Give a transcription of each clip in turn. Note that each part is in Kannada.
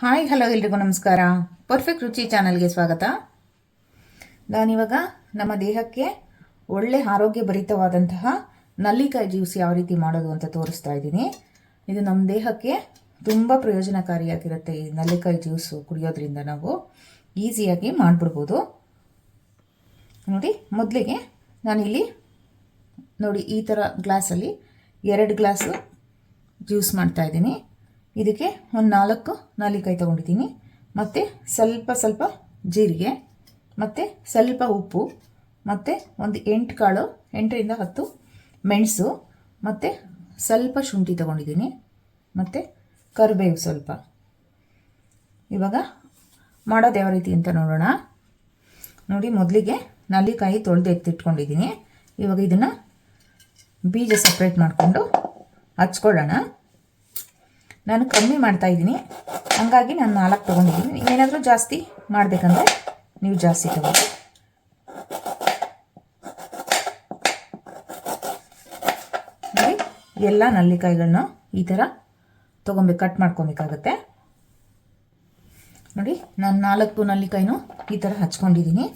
ಹಾಯ್ ಹಲೋ ಎಲ್ರಿಗೂ ನಮಸ್ಕಾರ. ಪರ್ಫೆಕ್ಟ್ ರುಚಿ ಚಾನಲ್ಗೆ ಸ್ವಾಗತ. ನಾನಿವಾಗ ನಮ್ಮ ದೇಹಕ್ಕೆ ಒಳ್ಳೆ ಆರೋಗ್ಯಭರಿತವಾದಂತಹ ನಲ್ಲಿಕಾಯಿ ಜ್ಯೂಸ್ ಯಾವ ರೀತಿ ಮಾಡೋದು ಅಂತ ತೋರಿಸ್ತಾ ಇದ್ದೀನಿ. ಇದು ನಮ್ಮ ದೇಹಕ್ಕೆ ತುಂಬ ಪ್ರಯೋಜನಕಾರಿಯಾಗಿರುತ್ತೆ. ಈ ನಲ್ಲಿಕಾಯಿ ಜ್ಯೂಸು ಕುಡಿಯೋದ್ರಿಂದ ನಾವು ಈಸಿಯಾಗಿ ಮಾಡಿಬಿಡ್ಬೋದು. ನೋಡಿ, ಮೊದಲಿಗೆ ನಾನಿಲ್ಲಿ ನೋಡಿ ಈ ಥರ ಗ್ಲಾಸಲ್ಲಿ 2 ಗ್ಲಾಸು ಜ್ಯೂಸ್ ಮಾಡ್ತಾಯಿದ್ದೀನಿ. ಇದಕ್ಕೆ ಒಂದು 4 ನಲ್ಲಿಕಾಯಿ ತೊಗೊಂಡಿದ್ದೀನಿ, ಮತ್ತು ಸ್ವಲ್ಪ ಜೀರಿಗೆ, ಮತ್ತು ಸ್ವಲ್ಪ ಉಪ್ಪು, ಮತ್ತು ಒಂದು 8 ಕಾಳು, 8ರಿಂದ 10 ಮೆಣಸು, ಮತ್ತು ಸ್ವಲ್ಪ ಶುಂಠಿ ತೊಗೊಂಡಿದ್ದೀನಿ, ಮತ್ತು ಕರಿಬೇವು ಸ್ವಲ್ಪ. ಇವಾಗ ಮಾಡೋದು ಯಾವ ರೀತಿ ಅಂತ ನೋಡೋಣ. ನೋಡಿ, ಮೊದಲಿಗೆ ನಲ್ಲಿಕಾಯಿ ತೊಳೆದು ಎತ್ತಿಟ್ಕೊಂಡಿದ್ದೀನಿ. ಇವಾಗ ಇದನ್ನು ಬೀಜ ಸಪ್ರೇಟ್ ಮಾಡಿಕೊಂಡು ಹಚ್ಕೊಳ್ಳೋಣ. ನಾನು ಕಮ್ಮಿ ಮಾಡ್ತಾಯಿದ್ದೀನಿ, ಹಂಗಾಗಿ ನಾನು 4 ತೊಗೊಂಡಿದ್ದೀನಿ. ಏನಾದರೂ ಜಾಸ್ತಿ ಮಾಡಬೇಕಂದ್ರೆ ನೀವು ಜಾಸ್ತಿ ತಗೊಳ್ಳಿ. ನೋಡಿ, ಎಲ್ಲ ನಲ್ಲಿಕಾಯಿಗಳನ್ನ ಈ ಥರ ಕಟ್ ಮಾಡ್ಕೊಬೇಕಾಗತ್ತೆ. ನೋಡಿ, ನಾನು 4 ನಲ್ಲಿಕಾಯಿನೂ ಈ ಥರ ಹಚ್ಕೊಂಡಿದ್ದೀನಿ.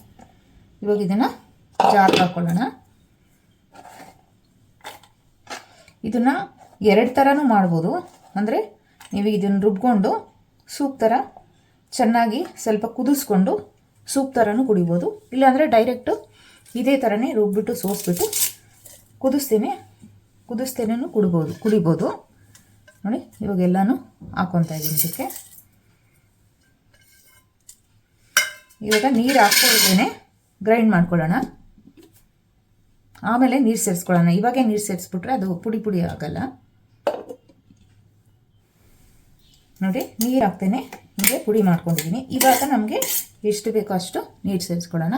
ಇವಾಗ ಇದನ್ನು ಜಾರ್ ಹಾಕ್ಕೊಳ್ಳೋಣ. ಇದನ್ನು 2 ಥರನೂ ಮಾಡ್ಬೋದು. ಅಂದರೆ ನೀವು ಇದನ್ನು ರುಬ್ಕೊಂಡು ಸೂಪ್ ಥರ ಚೆನ್ನಾಗಿ ಸ್ವಲ್ಪ ಕುದಿಸ್ಕೊಂಡು ಸೂಪ್ ಥರನೂ ಕುಡಿಬೋದು. ಇಲ್ಲಾಂದರೆ ಡೈರೆಕ್ಟು ಇದೇ ಥರನೇ ರುಬ್ಬಿಟ್ಟು ಸೋಸ್ಬಿಟ್ಟು ಕುದಿಸ್ತೇನೆ ಕುಡಿಬೋದು. ನೋಡಿ, ಇವಾಗ ಎಲ್ಲನೂ ಹಾಕ್ಕೊತಾ ಇದ್ದೀನಿ ಇದಕ್ಕೆ. ಇವಾಗ ನೀರು ಹಾಕ್ಕೊಳ್ದೇನೆ ಗ್ರೈಂಡ್ ಮಾಡ್ಕೊಳ್ಳೋಣ. ಆಮೇಲೆ ನೀರು ಸೇರಿಸ್ಕೊಳ್ಳೋಣ. ಇವಾಗೇ ನೀರು ಸೇರಿಸ್ಬಿಟ್ರೆ ಅದು ಪುಡಿ ಆಗಲ್ಲ. ನೋಡಿ, ನೀರು ಹಾಕ್ತೇನೆ ಹೀಗೆ ಪುಡಿ ಮಾಡ್ಕೊಂಡಿದ್ದೀನಿ. ಇವಾಗ ನಮಗೆ ಎಷ್ಟು ಬೇಕೋ ಅಷ್ಟು ನೀರು ಸೇರಿಸ್ಕೊಳ್ಳೋಣ.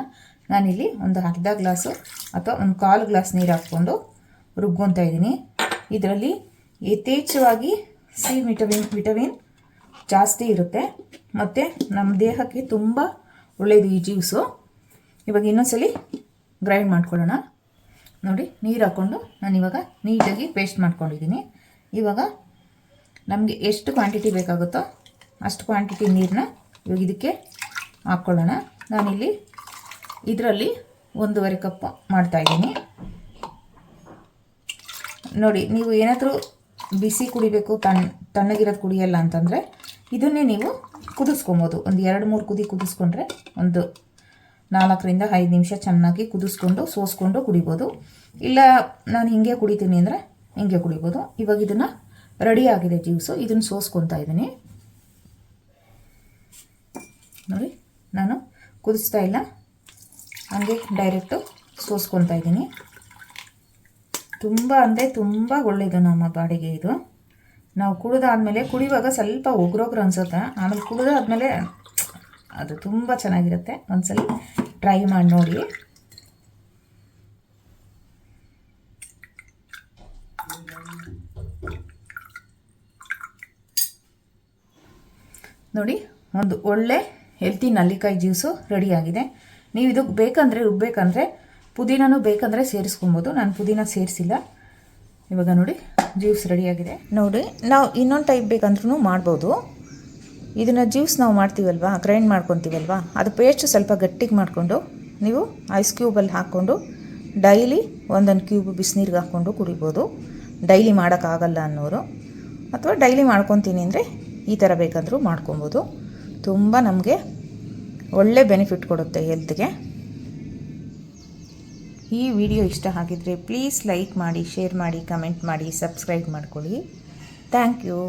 ನಾನಿಲ್ಲಿ ಒಂದು ಅರ್ಧ ಗ್ಲಾಸು ಅಥವಾ ಒಂದು 1/4 ಗ್ಲಾಸ್ ನೀರು ಹಾಕ್ಕೊಂಡು ರುಬ್ಕೊತಾ ಇದ್ದೀನಿ. ಇದರಲ್ಲಿ ಯಥೇಚ್ಛವಾಗಿ ಸಿ ವಿಟಮಿನ್ ಜಾಸ್ತಿ ಇರುತ್ತೆ, ಮತ್ತು ನಮ್ಮ ದೇಹಕ್ಕೆ ತುಂಬ ಒಳ್ಳೆಯದು ಈ ಜ್ಯೂಸು. ಇವಾಗ ಇನ್ನೊಂದ್ಸಲಿ ಗ್ರೈಂಡ್ ಮಾಡ್ಕೊಳ್ಳೋಣ. ನೋಡಿ, ನೀರು ಹಾಕ್ಕೊಂಡು ನಾನಿವಾಗ ನೀಟಾಗಿ ಪೇಸ್ಟ್ ಮಾಡ್ಕೊಂಡಿದ್ದೀನಿ. ಇವಾಗ ನಮಗೆ ಎಷ್ಟು ಕ್ವಾಂಟಿಟಿ ಬೇಕಾಗುತ್ತೋ ಅಷ್ಟು ಕ್ವಾಂಟಿಟಿ ನೀರನ್ನ ಇವಾಗ ಇದಕ್ಕೆ ಹಾಕ್ಕೊಳ್ಳೋಣ. ನಾನಿಲ್ಲಿ ಇದರಲ್ಲಿ 1.5 ಕಪ್ ಮಾಡ್ತಾಯಿದ್ದೀನಿ. ನೋಡಿ, ನೀವು ಏನಾದರೂ ಬಿಸಿ ಕುಡಿಬೇಕು, ತಣ್ಣಗಿರೋದು ಕುಡಿಯಲ್ಲ ಅಂತಂದರೆ ಇದನ್ನೇ ನೀವು ಕುದಿಸ್ಕೊಬೋದು. ಒಂದು 2-3 ಕುದಿ ಕುದಿಸ್ಕೊಂಡ್ರೆ ಒಂದು 4ರಿಂದ 5 ನಿಮಿಷ ಚೆನ್ನಾಗಿ ಕುದಿಸ್ಕೊಂಡು ಸೋಸ್ಕೊಂಡು ಕುಡಿಬೋದು. ಇಲ್ಲ ನಾನು ಹಿಂಗೆ ಕುಡಿತೀನಿ ಅಂದರೆ ಹಿಂಗೆ ಕುಡಿಬೋದು. ಇವಾಗ ಇದನ್ನು ರೆಡಿ ಆಗಿದೆ ಜ್ಯೂಸು. ಇದನ್ನು ಸೋಸ್ಕೊತಾ ಇದ್ದೀನಿ. ನೋಡಿ, ನಾನು ಕುದಿಸ್ತಾ ಇಲ್ಲ, ಹಂಗೆ ಡೈರೆಕ್ಟು ಸೋಸ್ಕೊತಾ ಇದ್ದೀನಿ. ತುಂಬ ಅಂದರೆ ತುಂಬ ಒಳ್ಳೆಯದು ನಮ್ಮ ಬಾಡಿಗೆ ಇದು. ನಾವು ಕುಡಿಯುವಾಗ ಸ್ವಲ್ಪ ಒಗ್ರೋಗ್ರು ಅನ್ಸುತ್ತೆ, ಆಮೇಲೆ ಕುಡಿದಾದ್ಮೇಲೆ ಅದು ತುಂಬ ಚೆನ್ನಾಗಿರುತ್ತೆ. ಒಂದ್ಸಲಿ ಟ್ರೈ ಮಾಡಿ ನೋಡಿ. ನೋಡಿ, ಒಂದು ಒಳ್ಳೆ ಹೆಲ್ತಿ ನಲ್ಲಿಕಾಯಿ ಜ್ಯೂಸು ರೆಡಿಯಾಗಿದೆ. ನೀವು ಇದು ರುಬ್ಬೇಕಂದ್ರೆ ಪುದೀನೂ ಬೇಕಂದರೆ ಸೇರಿಸ್ಕೊಬೋದು. ನಾನು ಪುದೀನ ಸೇರಿಸಿಲ್ಲ. ಇವಾಗ ನೋಡಿ, ಜ್ಯೂಸ್ ರೆಡಿಯಾಗಿದೆ. ನೋಡಿ, ನಾವು ಇನ್ನೊಂದು ಟೈಪ್ ಬೇಕಂದ್ರೂ ಮಾಡ್ಬೋದು. ಇದನ್ನು ಜ್ಯೂಸ್ ನಾವು ಮಾಡ್ತೀವಲ್ವಾ, ಗ್ರೈಂಡ್ ಮಾಡ್ಕೊತೀವಲ್ವಾ, ಅದು ಪೇಸ್ಟ್ ಸ್ವಲ್ಪ ಗಟ್ಟಿಗೆ ಮಾಡಿಕೊಂಡು ನೀವು ಐಸ್ ಕ್ಯೂಬಲ್ಲಿ ಹಾಕ್ಕೊಂಡು ಡೈಲಿ ಒಂದೊಂದು ಕ್ಯೂಬ್ ಬಿಸಿನೀರಿಗೆ ಹಾಕ್ಕೊಂಡು ಕುಡಿಬೋದು. ಡೈಲಿ ಮಾಡೋಕ್ಕಾಗಲ್ಲ ಅನ್ನೋರು, ಅಥವಾ ಡೈಲಿ ಮಾಡ್ಕೊತೀನಿ ಅಂದರೆ ಈ ಥರ ಬೇಕಂದ್ರೂ ಮಾಡ್ಕೊಬೋದು. ತುಂಬ ನಮಗೆ ಒಳ್ಳೆ ಬೆನಿಫಿಟ್ ಕೊಡುತ್ತೆ ಹೆಲ್ತ್ಗೆ. ಈ ವಿಡಿಯೋ ಇಷ್ಟ ಆಗಿದ್ದರೆ ಪ್ಲೀಸ್ ಲೈಕ್ ಮಾಡಿ, ಶೇರ್ ಮಾಡಿ, ಕಮೆಂಟ್ ಮಾಡಿ, ಸಬ್ಸ್ಕ್ರೈಬ್ ಮಾಡ್ಕೊಳ್ಳಿ. Thank you.